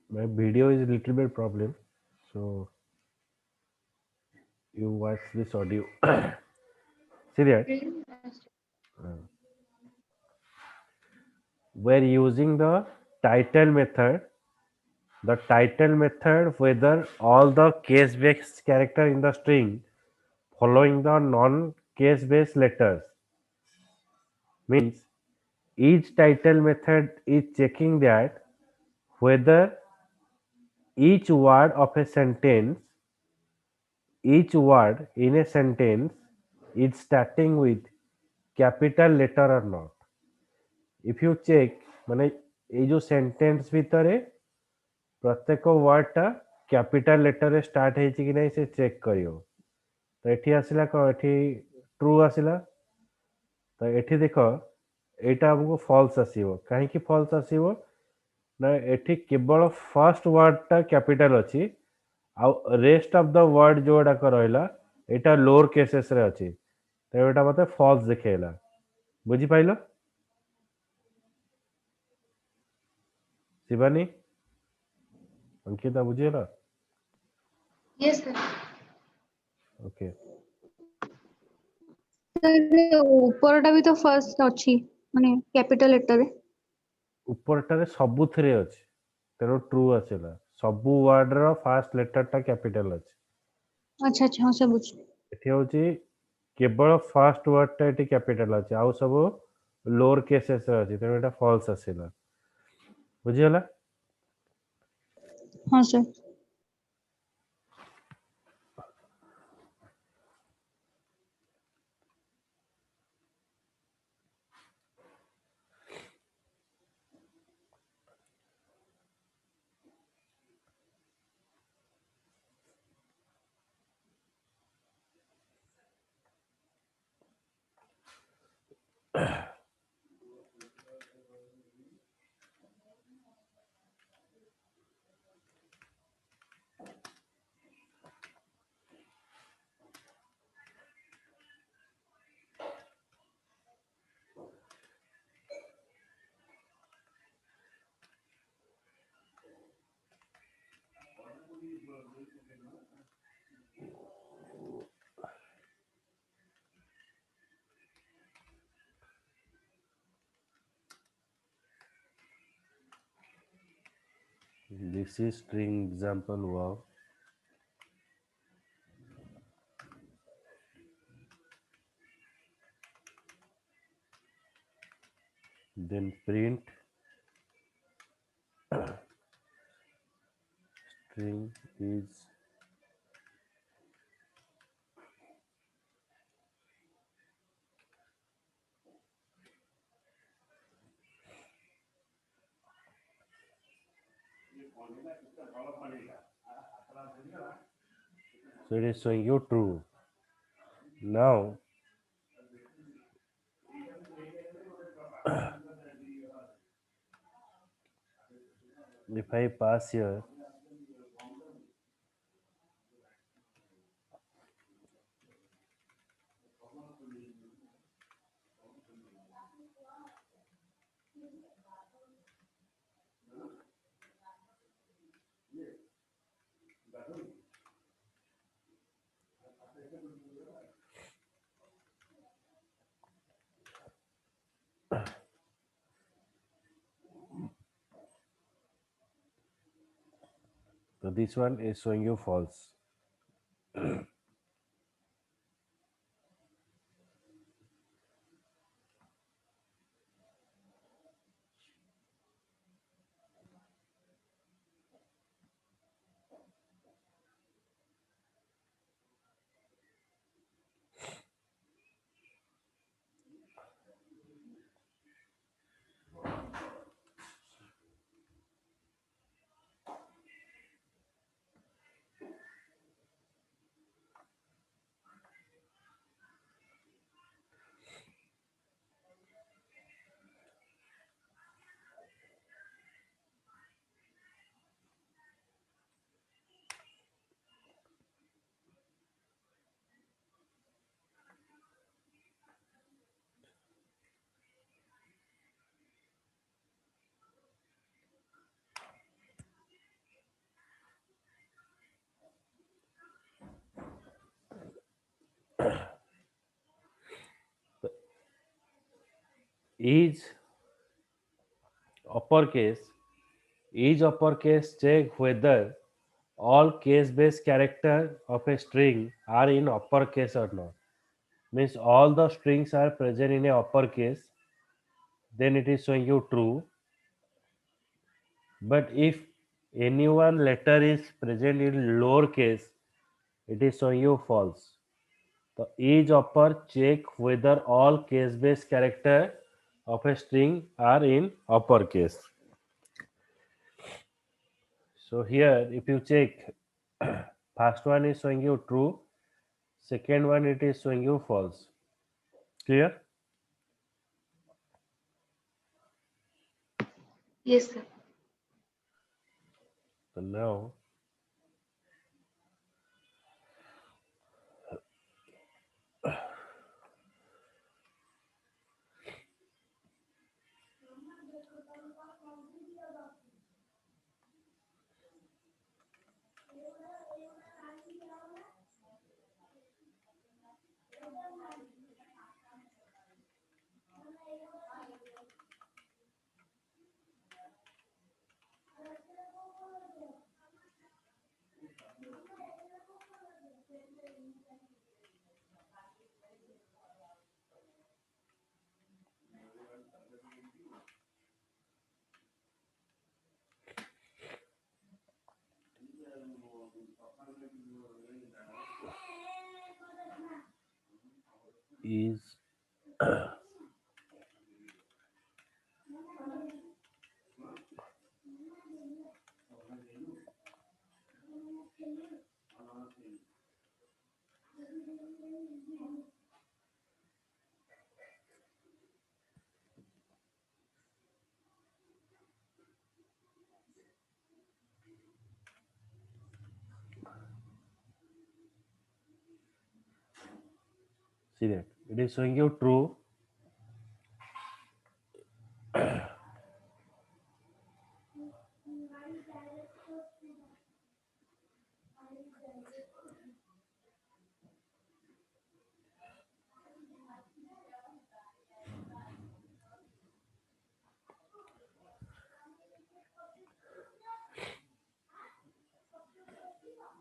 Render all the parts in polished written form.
My video is a little bit problem, so you watch this audio. See that? Uh, we're using the title method. The title method, whether all the case-based character in the string following the non-case-based letters, means each title method is checking that whether each word of a sentence, each word in a sentence is starting with capital letter or not. If you check মানে এই जो sentence ভিতরে ପ୍ରତ୍ୟେକ word ଟା capital letter ରେ start ହେଇଛି କି ନାହିଁ ସେ check କରିବ। ତ ଏଠି ଆସିଲା କଣ ଏଠି true ଆସିଲା ତ ଏଠି ଦେଖ ଏଇଟା ଆମକୁ false ଆସିବ କାହିଁକି false ଆସିବ ନା ଏଠି କେବଳ first word ଟା capital ଅଛି ଆଉ rest of the word ଯୋଉଗୁଡାକ ରହିଲା ଏଇଟା lower cases ରେ ଅଛି ତ ଏଇଟା ମତେ false ଦେଖେଇଲା ବୁଝିପାଇଲ ଶିବାନୀ अंकिता बुझिएला Yes, sir. ओके ଉପରଟା ବି ତ ଫାର୍ଷ୍ଟ ଅଛି ମାନେ କ୍ୟାପିଟାଲ ଲେଟରରେ। ଉପରଟାରେ ସବୁଥିରେ ଅଛି ତେଣୁ ଟ୍ରୁ ଆସିଲା ସବୁ ୱାର୍ଡ ର ଫାଷ୍ଟ ଲେଟରଟା କ୍ୟାପିଟାଲ ଅଛି ଆଚ୍ଛା ଆଚ୍ଛା ହଁ ସେ ବୁଝ। ଏଠି ହଉଛି କେବଳ ଫାଷ୍ଟ ୱାର୍ଡଟା ଏଠି କ୍ୟାପିଟାଲ ଅଛି ଆଉ ସବୁ ଲୋଅର କେସେସ୍ ରେ ଅଛି ତେଣୁ ଏଟା ଫଲସ ଆସିଲା ବୁଝିଗଲା ହଁ sir. this is string example wow then print string is so it is showing you true now if I pass here so this one is showing you false is uppercase is uppercase check whether all case-based character of a string are in uppercase or not. Means all the strings are present in a uppercase, then it is showing you true. But if any one letter is present in lowercase, it is showing you false. The is upper check whether all case-based character of a string are in uppercase. So here, if you check, first one is showing you true, second one it is showing you false. Clear? Yes, sir. So now is see that it is showing you true.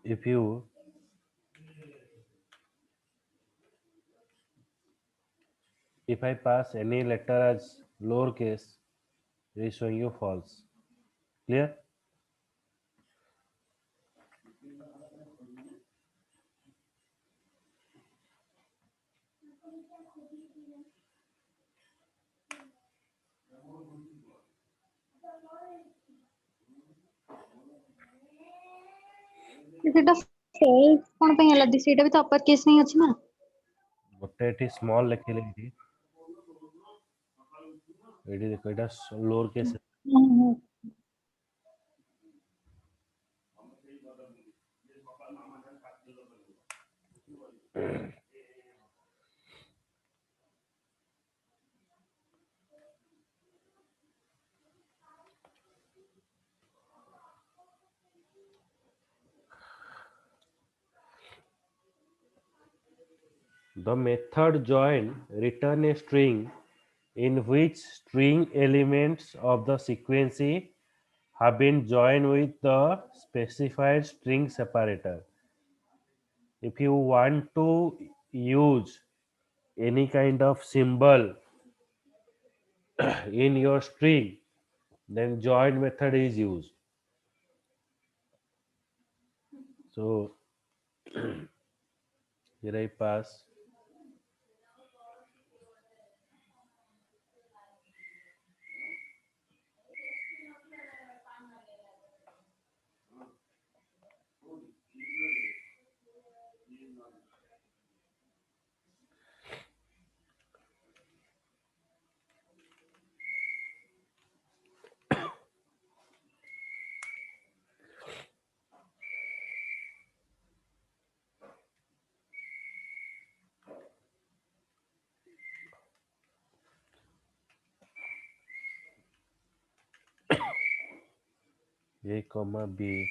If you if I pass any letter as lowercase, it is showing you false. Clear? ସେଟା false କଣ ପାଇଁ ହେଲା ସେଇଟା ବି ତ upper case ହିଁ ଅଛି ନା। ଗୋଟେ ଏଠି ସ୍ମଲ୍ ଲେଖିଲେ ଏଠି ଦେଖ ଏଇଟା ଲୋଅର କେସ୍। ହୁଁ ହୁଁ। The method join return a string in which string elements of the sequence have been joined with the specified string separator. If you want to use any kind of symbol in your string, then join method is used. So here I pass A comma B.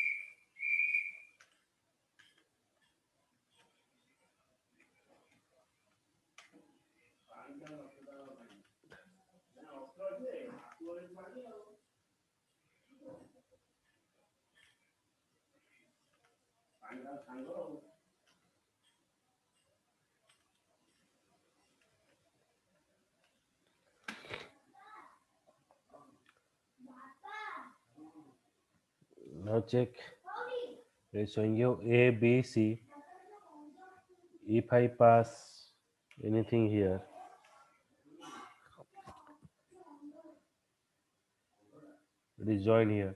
Now check. It's showing you A, B, C. If I pass anything here, it is join here.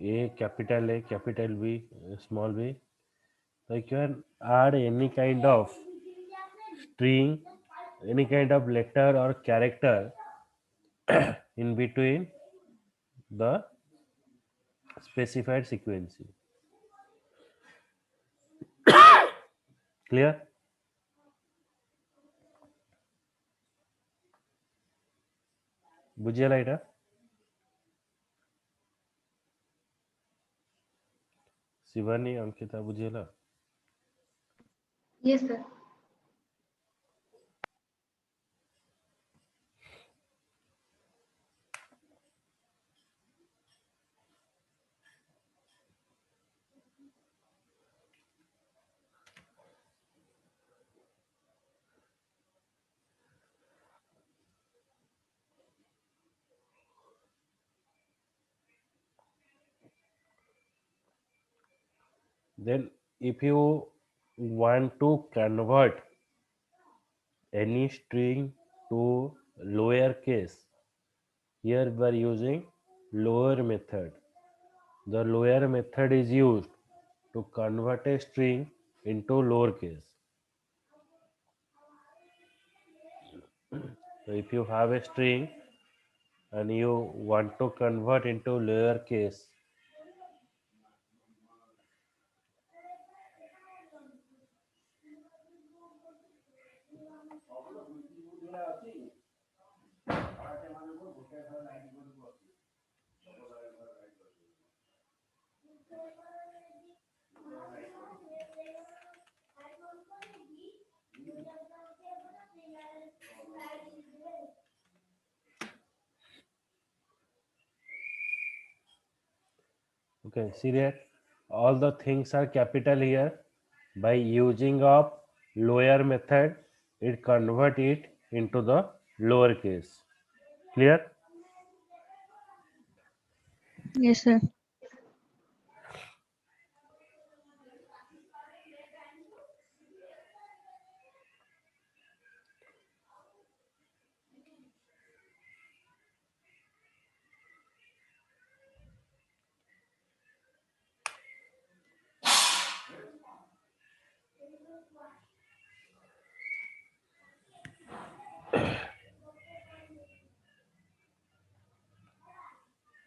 A, capital B, small b. So you can add any kind of string, any kind of letter or character in between the specified sequence. Clear? বুঝিয়ে এটা শিবানী অঙ্কিতা বুঝিয়ে Yes, sir. then if you want to convert any string to lower case, here we are using lower method. The lower method is used to convert a string into lowercase. So if you have a string and you want to convert into lowercase, okay, see that all the things are capital here. By using of lower method, it convert it into the lowercase. Clear? Yes, sir.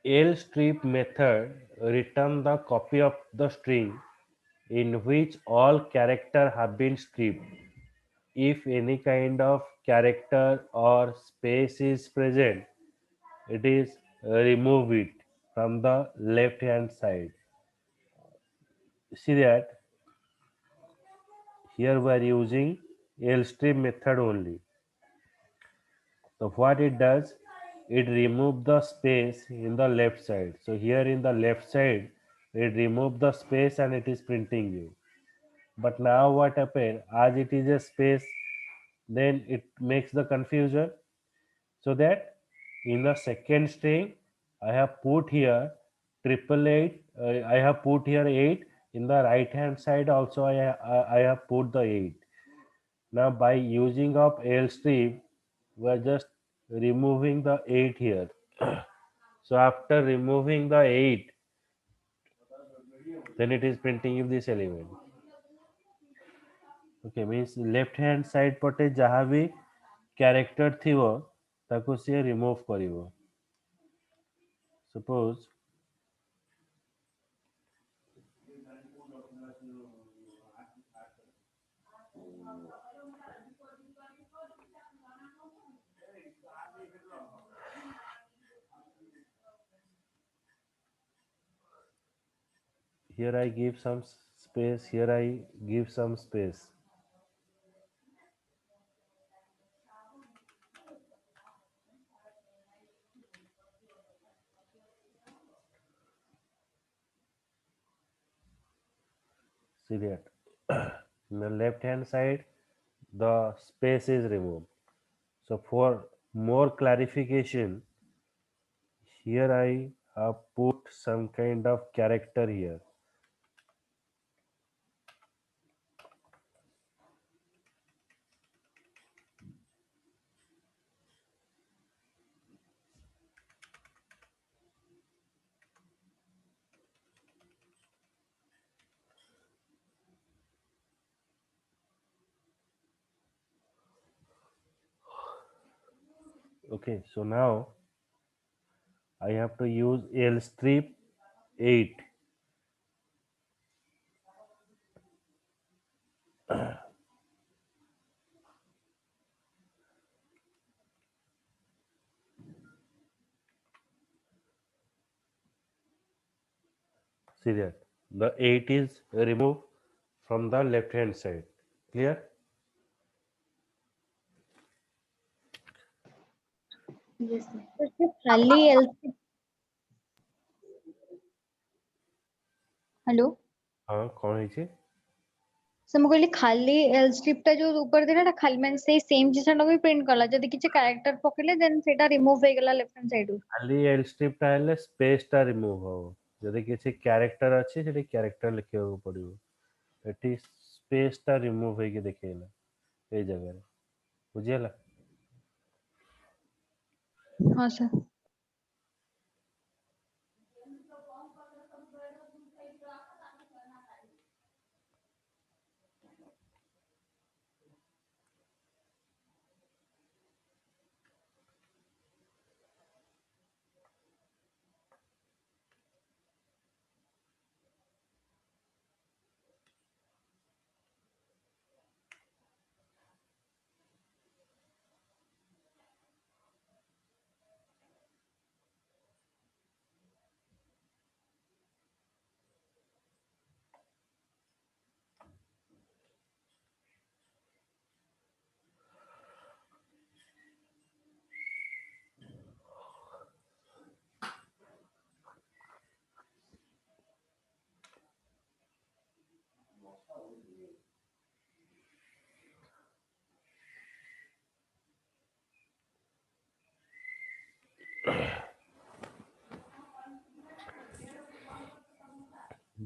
Lstrip method return the copy of the string in which all character have been stripped. If any kind of character or space is present, it is remove it from the left hand side. See that here we are using Lstrip method only. So what it does, it remove the space in the left side. So here in the left side, it remove the space and it is printing you. But now what happened, as it is a space, then it makes the confusion. So that in the second string, I have put here triple eight. I have put here 8. In the right hand side also I have put the 8. Now by using of Lstrip, we are just removing the 8 here. So after removing the 8, then it is printing you this element. Okay, means left hand side पटे जहाँ भी character थिवो ताको से remove करिवो. Suppose here I give some space, here I give some space. See that? In the left hand side, the space is removed. So for more clarification, here I have put some kind of character here. Okay, so now I have to use L strip 8. See that? The 8 is removed from the left hand side. Clear? Yes, sir. तो जो खाली L hello हाँ कौन है? Sir ମୁଁ କହିଲି ଖାଲି L strip ଟା ଯୋଉ ଉପରେ ଥିଲା ଖାଲି ମାନେ ସେଇ ସେମ ଜିନିଷଟା ବି ପ୍ରିଣ୍ଟ କଲା ଯଦି କିଛି କ୍ୟାରେକ୍ଟର ପକେଇଲେ ଦେନ୍ ସେଇଟା ରିମୁଭ ହେଇଗଲା ଲେଫ୍ଟ ହ୍ୟାଣ୍ଡ ସାଇଡରୁ ଖାଲି ଏଲ୍ ଷ୍ଟ୍ରିପ୍ଟା ହେଲେ ସ୍ପେସ୍ଟା ରିମୁଭ୍ ହବ। ଯଦି କିଛି କ୍ୟାରେକ୍ଟର ଅଛି ସେଠି କ୍ୟାରେକ୍ଟର ଲେଖିବାକୁ ପଡ଼ିବ। ଏଠି ସ୍ପେସ୍ଟା ରିମୁଭ୍ ହେଇକି ଦେଖେଇଲା ଏଇ ଜାଗାରେ। ବୁଝିହେଲା? ହଁ sir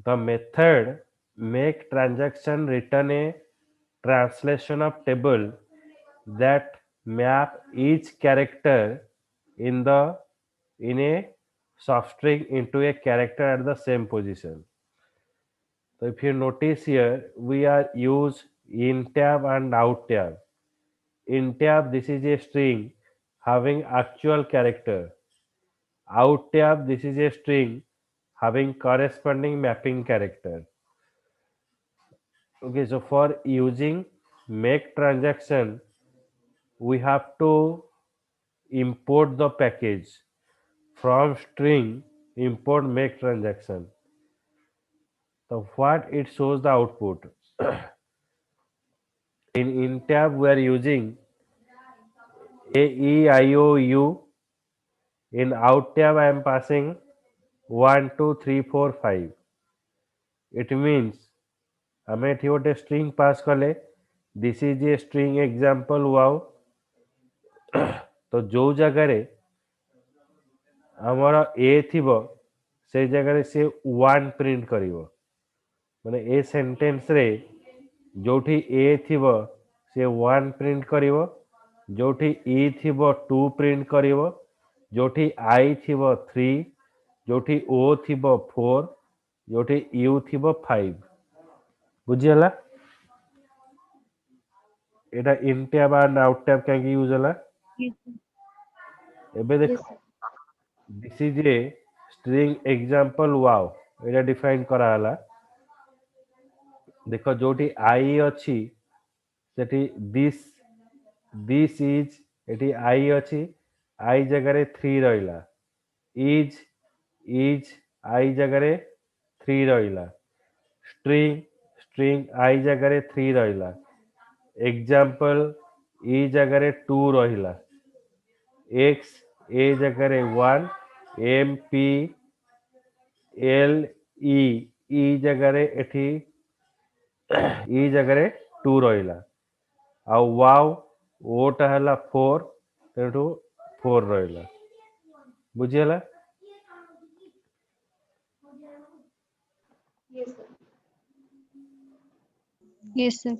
The method make transaction return a translation of table that map each character in the in a substring into a character at the same position. So if you notice here, we are use in tab and out tab. In tab, this is a string having actual character. Out tab, this is a string having corresponding mapping character. Okay, so for using make transaction, we have to import the package from string import make transaction. So what it shows the output. In tab we are using a e i o u. In out tab I am passing 1 2 3 4 5. It means ଆମେ ଏଠି ଗୋଟେ string pass କଲେ this is a string example wow ତ ଯୋଉ ଜାଗାରେ ଆମର a ଥିବ ସେଇ ଜାଗାରେ ସେ 1 ପ୍ରିଣ୍ଟ କରିବ ମାନେ ଏ ସେଣ୍ଟେନ୍ସ ରେ ଯୋଉଠି a ଥିବ ସେ 1 ପ୍ରିଣ୍ଟ କରିବ ଯୋଉଠି e ଥିବ 2 ପ୍ରିଣ୍ଟ କରିବ ଯୋଉଠି i ଥିବ 3 ଯୋଉଠି o ଥିବ 4 ଯୋଉଠି u ଥିବ 5 ବୁଝିହେଲା ଏଟା in tab and out tab କାହିଁକି ୟୁଜ ହେଲା ଏବେ ଦେଖ yes sir this is a string example wow ଏଟା डिफाइन କରାହେଲା ଦେଖ ଯୋଉଠି i ଅଛି ସେଠି this is ଏଠି i ଅଛି i ଜାଗାରେ 3 ରହିଲା is i ଜାଗାରେ 3 ରହିଲା string i ଜାଗାରେ 3 ରହିଲା example e ଜାଗାରେ 2 ରହିଲା x a ଜାଗାରେ 1 m p l e e ଜାଗାରେ ଏଠି ଇ ଜାଗାରେ 2 ରହିଲା ଆଉ ୱାଓ ଓଟା ହେଲା 4 ତେଣୁ 4 ରହିଲା ବୁଝିହେଲା Yes, sir. Yes, sir.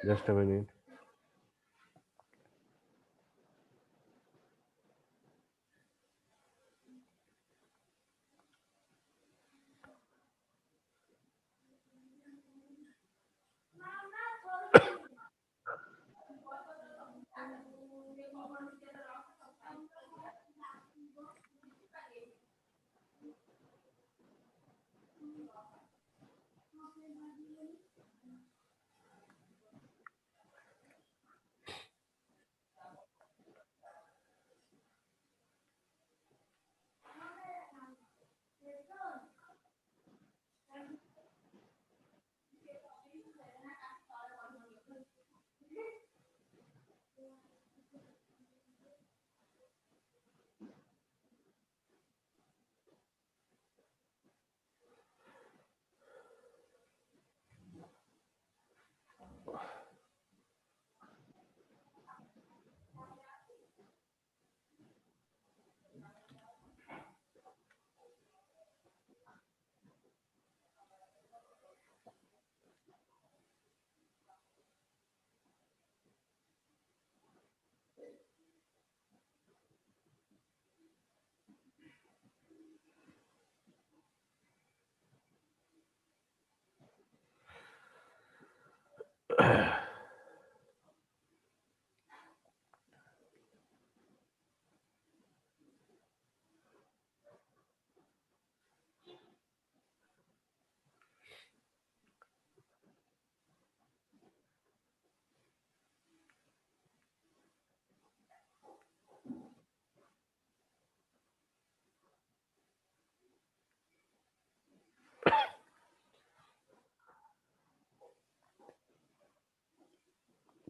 Just a minute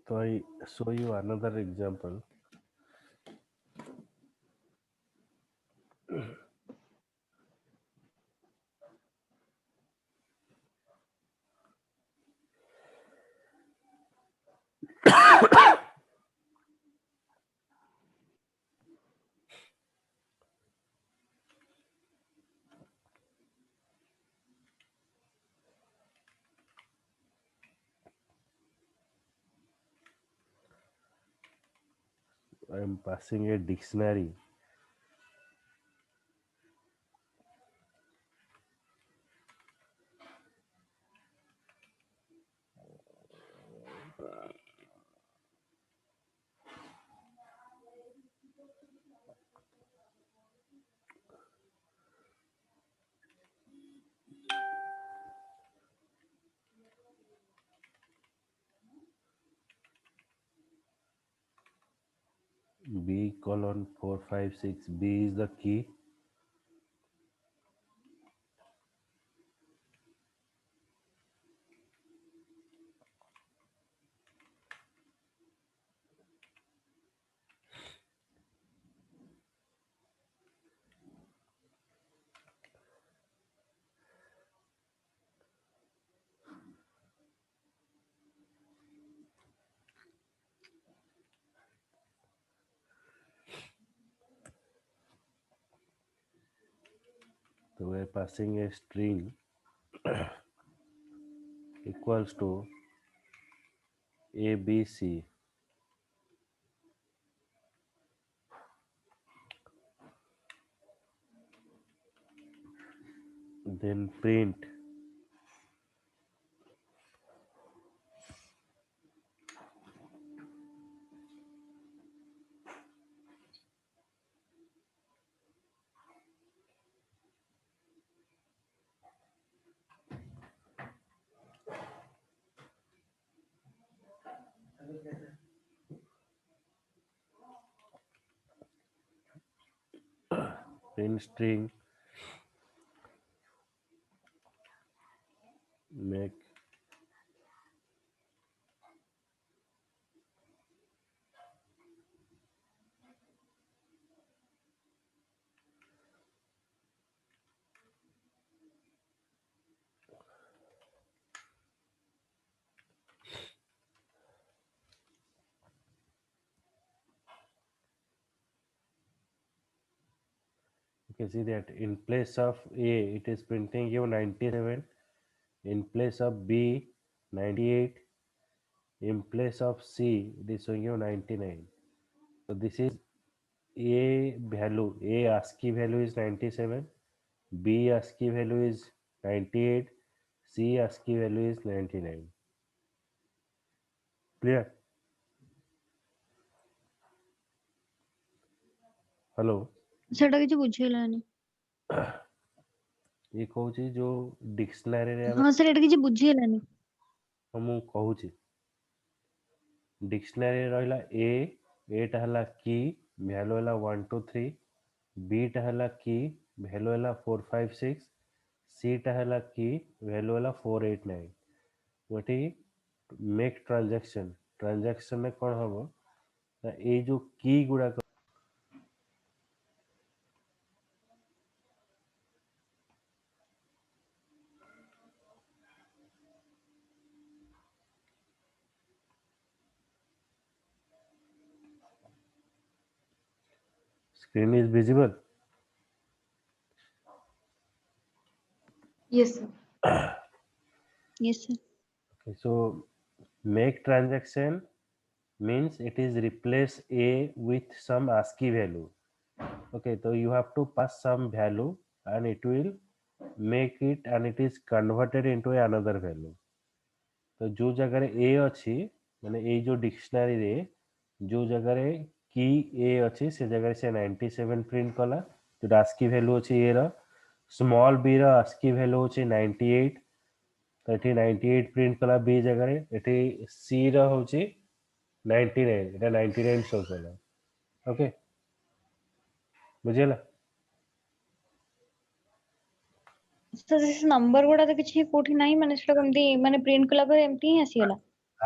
तो I show you another example I am passing a dictionary B colon 456 B is the key So we are passing a string equals to ABC. Then print string make you can see that in place of A it is printing you 97, in place of B 98, in place of C it is showing you 99. So this is A value, A ASCII value is 97, B ASCII value is 98, C ASCII value is 99. Clear? Hello? ସେଟା କିଛି ବୁଝିହେଲାନି। ये କହୁଛି ଯୋଉ ଡିକ୍ସନାରୀରେ ଆମେ ହଁ sir ଏଟା କିଛି ବୁଝିହେଲାନି। ମୁଁ କହୁଛି ଡିକ୍ସନାରୀରେ ରହିଲା ଏଟା ହେଲା କି ଭ୍ୟାଲୁ ହେଲା 1 2 3, ବିଟା ହେଲା କି ଭ୍ୟାଲୁ ହେଲା 4 5 6, ସିଟା ହେଲା କି ଭ୍ୟାଲୁ ହେଲା 4 8 9। ଏଠି ମେକ୍ ଟ୍ରାଞ୍ଜାକ୍ସନରେ କ'ଣ ହବ ନା ଏଇ ଯୋଉ କି ଗୁଡାକ screen is visible. Yes, sir. Yes sir. Okay, so make transaction means it is replace A with some ASCII value. Okay, so you have to pass some value and it will make it and it is converted into another value. तो जो जगह ए अच्छी माने ए जो dictionary रे जो जगह रे की ए अच्छी से जगह से 97 प्रिंट कला जो आस्की वैल्यू अच्छी ए रो स्मॉल बी रो आस्की वैल्यू अच्छी 98 तो एठी 98 प्रिंट कला बी जगह रे एठी सी रो होची 99 एटा 99 शो कला ओके बुझिला ସାର୍ ସେ ନମ୍ବର ଗୁଡା ତ କିଛି କୋଉଠି ନାହିଁ ମାନେ ସେଟା କେମିତି ମାନେ ପ୍ରିଣ୍ଟ କଲା ପରେ ଏମିତି ହିଁ ଆସିଗଲା।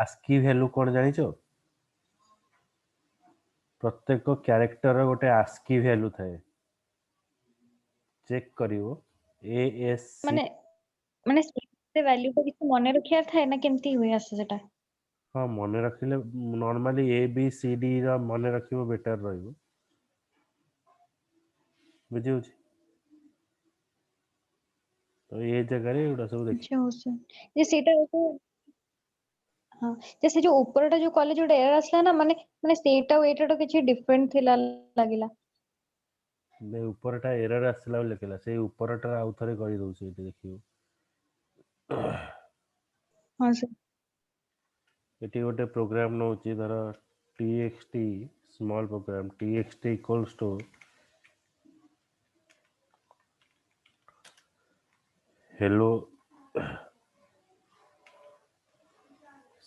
आस्की वैल्यू कोन जानिचो प्रत्येक क्यारेक्टर रो गोटे आस्की वैल्यू थाए चेक करिवो ASC ମାନେ ମାନେ ସେ ଭ୍ୟାଲ୍ୟू ଟା କିଛି ମନେ ରଖିବାର ଥାଏ ନା କେମିତି ହୁଏ ଆସେ ସେଟା? हाँ मन रखिले normally A B C D रा मन रखिबो बेटर रहइबो बुझियो तो ये जगह रे उडा सब देखि ଆଚ୍ଛା ହଉ ସାର୍ ଯେ ସେଇଟା ହଁ ଯେ ସେ ଯୋଉ ଉପରଟା ଯୋଉ କଲେ ଯୋଉଟା ଏରର ଆସିଲା ନା ମାନେ ମାନେ ସେଇଟା ଆଉ ଏଇଟାର କିଛି ଡିଫରେଣ୍ଟ ଥିଲା ଲାଗିଲା। ने ऊपरटा एरर आसला लेखिला से ऊपरटा आउ थरे करि दउछि एटी देखियो ହଁ ସାର୍ एटी गोटे प्रोग्राम नउछि धर txt small program txt equals to hello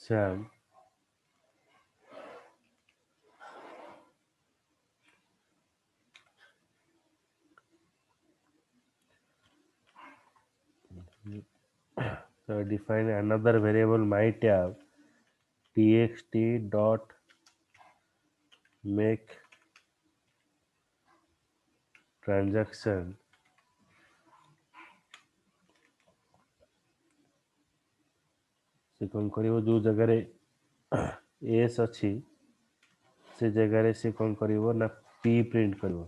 Sam so define another variable my tab txt dot make transaction से कौन करिवो जो जगह रे एस अच्छी से जगह रे से कौन करिवो ना पी प्रिंट करिवो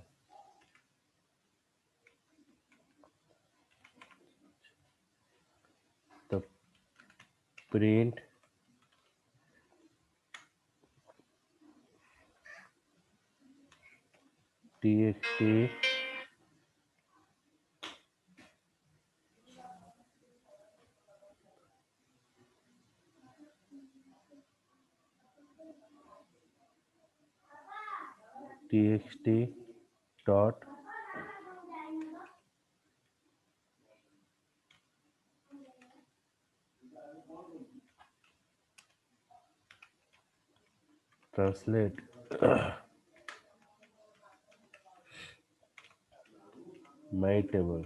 print txt dot translate my table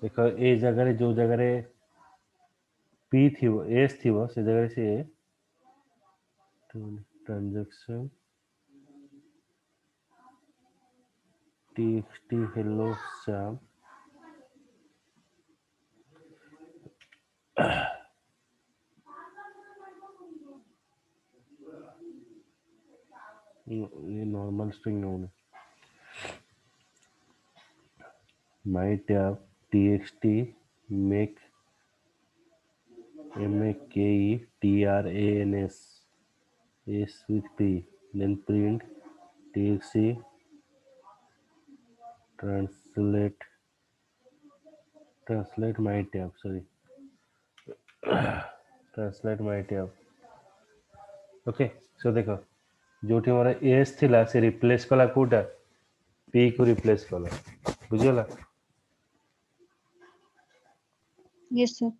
देख ए जगह जो जगह पी थी एस थी से जगह से ट्रांजैक्शन txt hello Sam ये normal string known my tab txt make MAKETRANS S with P then print txt translate my tab sorry translate my tab okay so देखो जोटी मोर एस थिला से रिप्लेस कला कोटा पी को रिप्लेस कला बुझला yes sir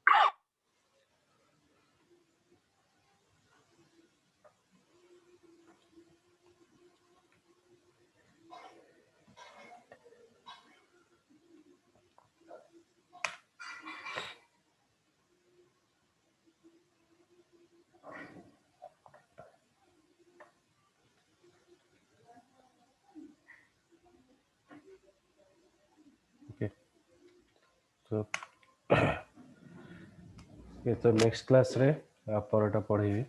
okay so ये तो next class रे आप परटा पढ़ेबे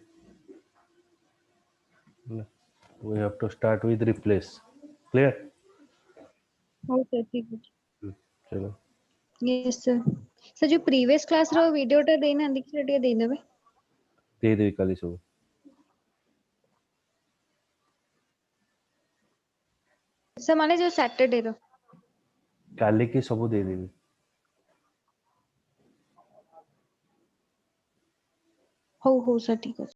we have to start with replace clear हो सर ठीक है चलो यस सर सर जो प्रीवियस क्लास रो वीडियोटा देना देखि ଟିକେ ଦେଇଦେବେ दे दे काली सब सर माने जो सैटरडे रो काली की सब दे देबे हो सर ठीक है